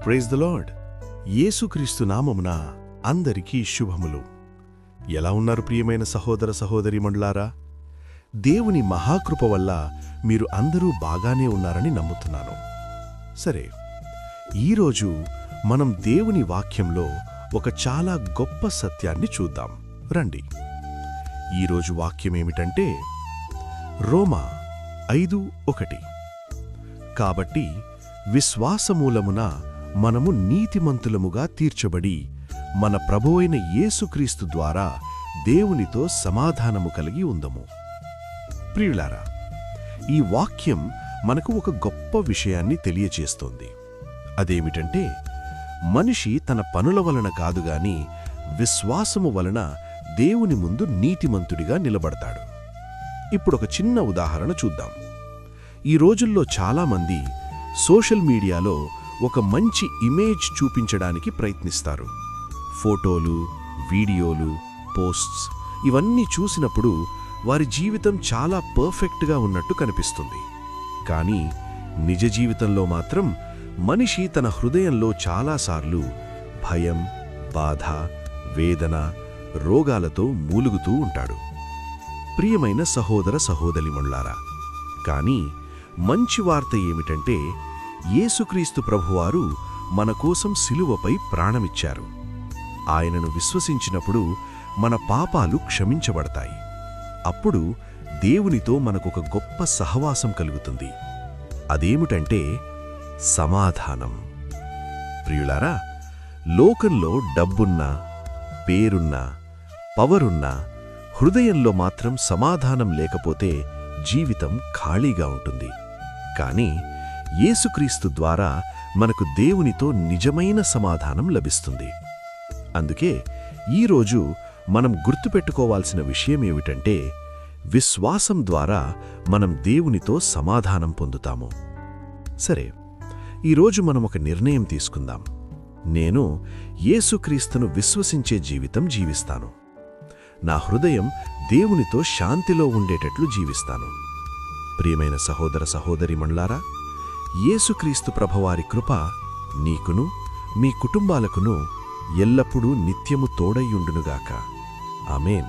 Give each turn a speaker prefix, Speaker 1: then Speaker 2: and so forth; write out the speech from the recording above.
Speaker 1: Praise the lord. యేసుక్రీస్తు నామమున అందరికీ శుభములు. ఎలా ఉన్నారు ప్రియమైన సహోదర సహోదరీమణులారా? దేవుని మహాకృప వల్ల మీరు అందరూ బాగానే ఉన్నారని నమ్ముతున్నాను. సరే, ఈరోజు మనం దేవుని వాక్యంలో ఒక చాలా గొప్ప సత్యాన్ని చూద్దాం. రండి. ఈరోజు వాక్యమేమిటంటే రోమా 5:1. కాబట్టి విశ్వాసమూలమున మనము నీతిమంతులముగా తీర్చబడి మన ప్రభువైన యేసుక్రీస్తు ద్వారా దేవునితో సమాధానము కలిగి ఉందము. ప్రియులారా, ఈ వాక్యం మనకు ఒక గొప్ప విషయాన్ని తెలియచేస్తోంది. అదేమిటంటే మనిషి తన పనుల వలన కాదుగాని విశ్వాసము వలన దేవుని ముందు నీతిమంతుడిగా నిలబడతాడు. ఇప్పుడొక చిన్న ఉదాహరణ చూద్దాం. ఈ రోజుల్లో చాలామంది సోషల్ మీడియాలో ఒక మంచి ఇమేజ్ చూపించడానికి ప్రయత్నిస్తారు. ఫోటోలు, వీడియోలు, పోస్ట్స్ ఇవన్నీ చూసినప్పుడు వారి జీవితం చాలా పర్ఫెక్ట్గా ఉన్నట్టు కనిపిస్తుంది. కానీ నిజ జీవితంలో మాత్రం మనిషి తన హృదయంలో చాలాసార్లు భయం, బాధ, వేదన, రోగాలతో మూలుగుతూ ఉంటాడు. ప్రియమైన సహోదర సహోదరీమణులారా, కానీ మంచి వార్త ఏమిటంటే యేసుక్రీస్తు ప్రభువారు మన కోసం శిలువపై ప్రాణమిచ్చారు. ఆయనను విశ్వసించినప్పుడు మన పాపాలు క్షమించబడతాయి. అప్పుడు దేవునితో మనకొక గొప్ప సహవాసం కలుగుతుంది. అదేమిటంటే సమాధానం. ప్రియులారా, లోకంలో డబ్బున్నా, పేరున్నా, పవరున్నా హృదయంలో మాత్రం సమాధానం లేకపోతే జీవితం ఖాళీగా ఉంటుంది. కానీ యేసుక్రీస్తు ద్వారా మనకు దేవునితో నిజమైన సమాధానం లభిస్తుంది. అందుకే ఈరోజు మనం గుర్తుపెట్టుకోవాల్సిన విషయమేమిటంటే విశ్వాసం ద్వారా మనం దేవునితో సమాధానం పొందుతాము. సరే, ఈరోజు మనం ఒక నిర్ణయం తీసుకుందాం. నేను యేసుక్రీస్తును విశ్వసించే జీవితం జీవిస్తాను. నా హృదయం దేవునితో శాంతిలో ఉండేటట్లు జీవిస్తాను. ప్రియమైన సహోదర సహోదరీమణులారా, యేసుక్రీస్తు ప్రభువారి కృప నీకును మీ కుటుంబాలకును ఎల్లప్పుడూ నిత్యము తోడైయుండునుగాక. ఆమేన్.